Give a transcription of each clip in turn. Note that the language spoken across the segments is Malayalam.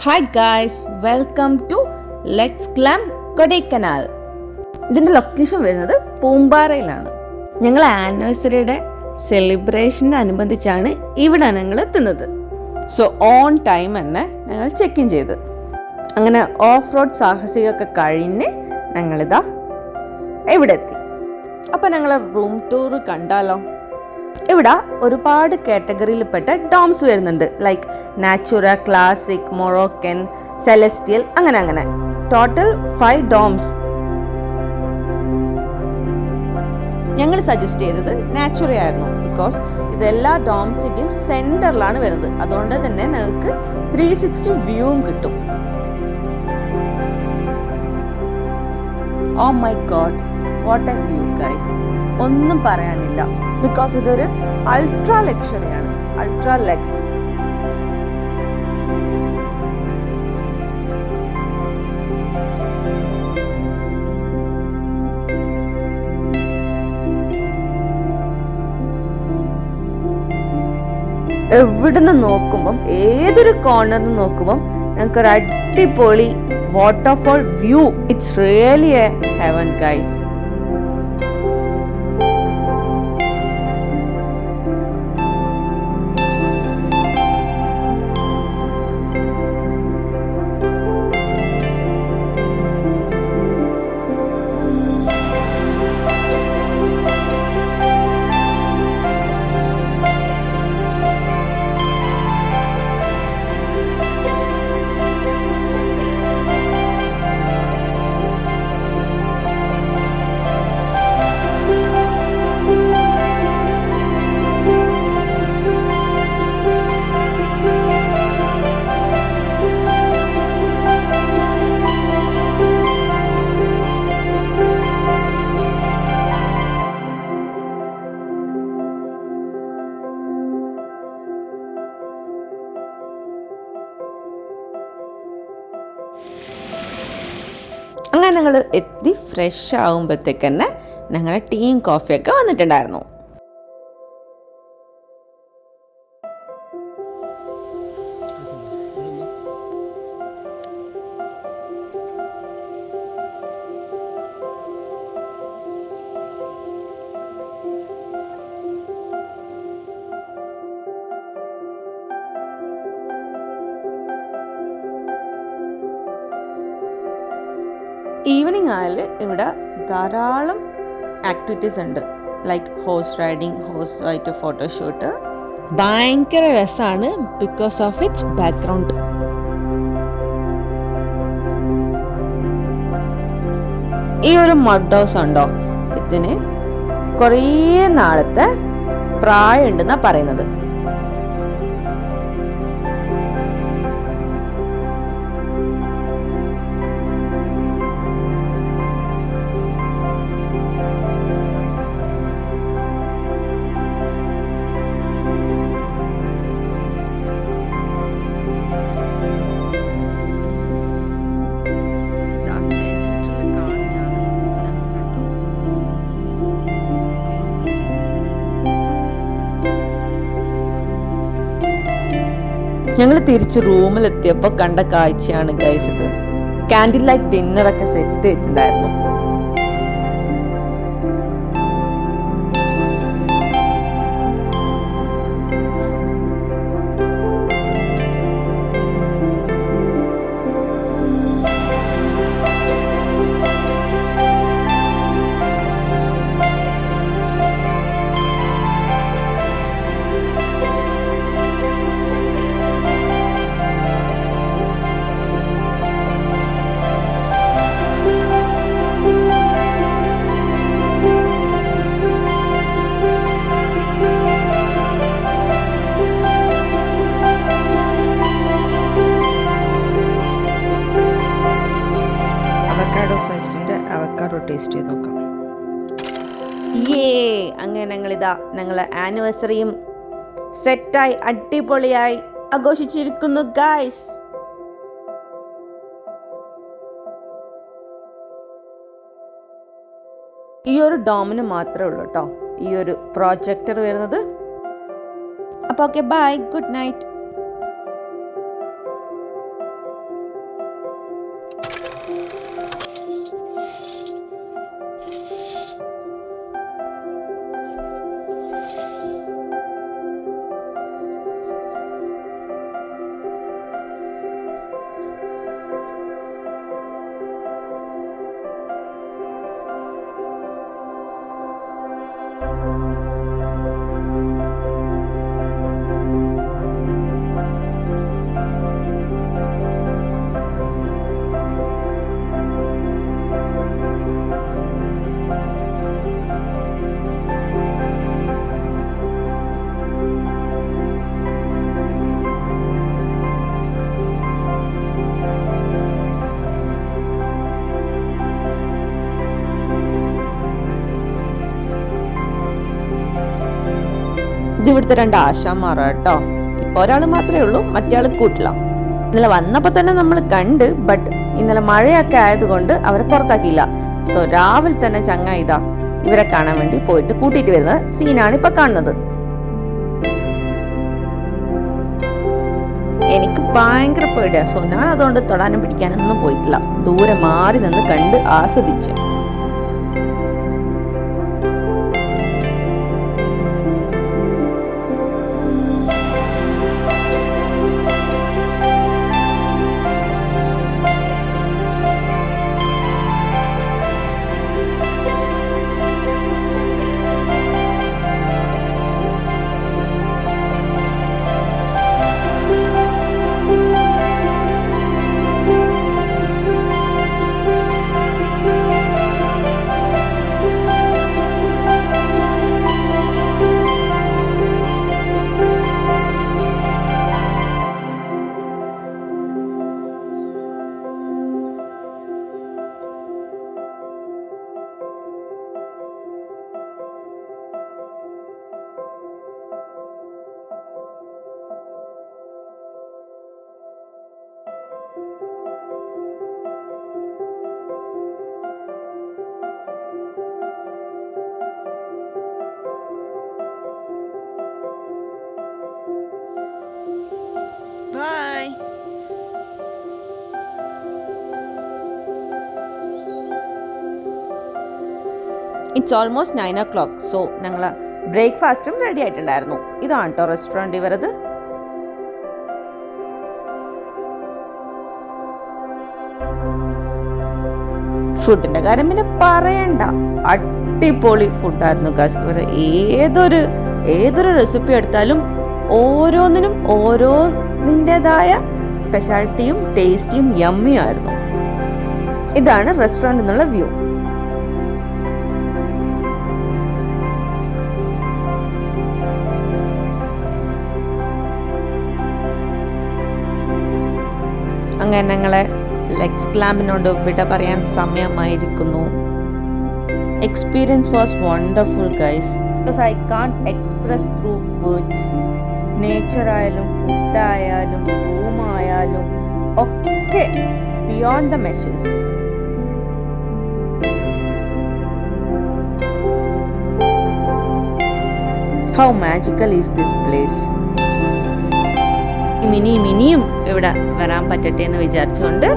Hi guys, welcome to let's glam Kodaikanal. ഇതിൻ്റെ ലൊക്കേഷൻ വരുന്നത് പൂമ്പാറയിലാണ്. ഞങ്ങൾ ആനിവേഴ്സറിയുടെ സെലിബ്രേഷനനുബന്ധിച്ചാണ് ഇവിടെ ഞങ്ങൾ എത്തുന്നത്. സോ ഓൺ ടൈം തന്നെ ഞങ്ങൾ ചെക്ക് ഇൻ ചെയ്ത് അങ്ങനെ ഓഫ് റോഡ് സാഹസികമൊക്കെ കഴിഞ്ഞ് ഞങ്ങളിതാ ഇവിടെ എത്തി. അപ്പോൾ ഞങ്ങൾ റൂം ടൂർ കണ്ടാലോ? ഇവിടെ ഒരുപാട് കാറ്റഗറിയിൽപ്പെട്ട ഡോംസ് വരുന്നുണ്ട്. Like Natura, classic, Moroccan, celestial, അങ്ങനെ ടോട്ടൽ 5 ഡോംസ്. ഞങ്ങൾ സജസ്റ്റ് ചെയ്തത് നാച്ചുറ ആയിരുന്നു. ബിക്കോസ് ഇതെല്ലാ ഡോംസിൻ്റെയും സെൻറ്ററിലാണ് വരുന്നത്. അതുകൊണ്ട് തന്നെ നിങ്ങൾക്ക് 360 വ്യൂവും കിട്ടും. Oh my god, what a view guys, ഒന്നും പറയാനില്ല. ബിക്കോസ് ഇതൊരു അൾട്രാ ലക്ഷറിയാണ്, അൾട്രാ ലക്സ്. എവിടുന്ന് നോക്കുമ്പം, ഏതൊരു കോർണറിൽ നോക്കുമ്പം ഞങ്ങൾക്കൊരു അടിപൊളി waterfall view. It's really A heaven guys. അങ്ങനെ ഞങ്ങൾ എത്തി ഫ്രഷ് ആകുമ്പോഴത്തേക്ക് തന്നെ ഞങ്ങളുടെ ടീയും കോഫിയൊക്കെ വന്നിട്ടുണ്ടായിരുന്നു. ഈവനിങ് ആയാൽ ഇവിടെ ധാരാളം ആക്ടിവിറ്റീസ് ഉണ്ട്. ലൈക്ക് ഹോഴ്സ് റൈഡിങ്, ഹോഴ്സുമായിട്ട് ഫോട്ടോഷൂട്ട്. ഭയങ്കര രസമാണ് ബിക്കോസ് ഓഫ് ഇറ്റ്സ് ബാക്ക്ഗ്രൗണ്ട്. ഈ ഒരു മഡ് ഹൗസ് ഉണ്ടോ, ഇതിന് കുറേ നാളത്തെ പ്രായം ഉണ്ടെന്നാണ് പറയുന്നത്. ഞങ്ങൾ തിരിച്ച് റൂമിലെത്തിയപ്പോൾ കണ്ട കാഴ്ചയാണ് ഗൈസ് ഇത്. കാൻഡിൽ ലൈറ്റ് ഡിന്നറൊക്കെ സെറ്റ് ചെയ്തിട്ടുണ്ടായിരുന്നു. അവക്കാഡോ ടേസ്റ്റ് ചെയ്ത് നോക്കാം. അങ്ങനെ ഞങ്ങളിതാ ഞങ്ങളെ ആനിവേഴ്സറിയും സെറ്റായി അടിപൊളിയായി ആഘോഷിച്ചിരിക്കുന്നു ഗൈസ്. ഈ ഒരു ഡോമിന് മാത്രമേ ഉള്ളൂ കേട്ടോ ഈ ഒരു പ്രൊജക്ടർ വരുന്നത്. അപ്പോൾ ഓക്കെ, ബൈ, ഗുഡ് നൈറ്റ്. ഇവിടുത്തെ 2 ആശാന്മാരാ കേട്ടോ. ഇപ്പോൾ ഒരാൾ മാത്രമേ ഉള്ളൂ, മറ്റേ ആൾ കൂട്ടില്ല. ഇന്നലെ വന്നപ്പോൾ തന്നെ നമ്മൾ കണ്ട്, ബട്ട് ഇന്നലെ മഴയൊക്കെ ആയതുകൊണ്ട് അവരെ പുറത്താക്കിയില്ല. സോ രാവിലെ തന്നെ ചങ്ങ ഇവരെ കാണാൻ വേണ്ടി പോയിട്ട് കൂട്ടിയിട്ട് വരുന്ന സീനാണ് ഇപ്പൊ കാണുന്നത്. എനിക്ക് ഭയങ്കര പേടിയാ. സോ ഞാൻ അതുകൊണ്ട് തൊടാനും പിടിക്കാനൊന്നും പോയിട്ടില്ല. ദൂരെ മാറി നിന്ന് കണ്ട് ആസ്വദിച്ചു. Bye. It's almost 9 o'clock. So ഞങ്ങൾ ബ്രേക്ക്ഫാസ്റ്റും റെഡി ആയിട്ടുണ്ടായിരുന്നു. ഇതാണ് കേട്ടോ റെസ്റ്റോറൻറ്റ് ഇവരത്. ഫുഡിന്റെ കാര്യം പിന്നെ പറയണ്ട, അടിപൊളി ഫുഡായിരുന്നു ഗായ്സ്. ഇവർ ഏതൊരു റെസിപ്പി എടുത്താലും ഓരോന്നിനും ഓരോന്നിൻ്റെതായ സ്പെഷ്യാലിറ്റിയും ടേസ്റ്റിയും യമ്മിയും ആയിരുന്നു. ഇതാണ് റെസ്റ്റോറൻറ്റ് എന്നുള്ള വ്യൂ. അങ്ങനെ ഞങ്ങളെ ലെഗ്സ് ക്ലാമ്പിനോട് വിട പറയാൻ സമയമായിരിക്കുന്നു. Experience was wonderful guys. Because I can't express through words. Nature ആയാലും ഫുഡായാലും റൂമായാലും ഒക്കെ beyond the measures. How magical is this place. ഇനിയും ഇവിടെ വരാൻ പറ്റട്ടെ എന്ന് വിചാരിച്ചുകൊണ്ട്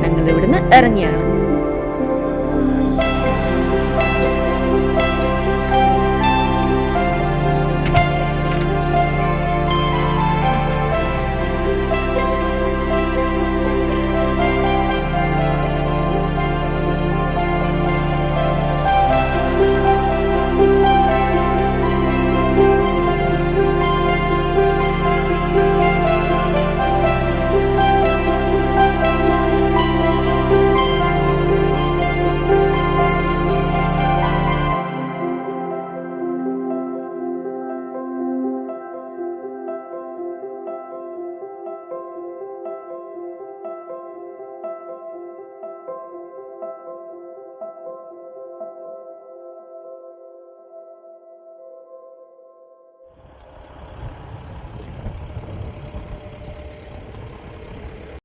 ഞങ്ങൾ ഇവിടുന്ന് ഇറങ്ങിയാണ്.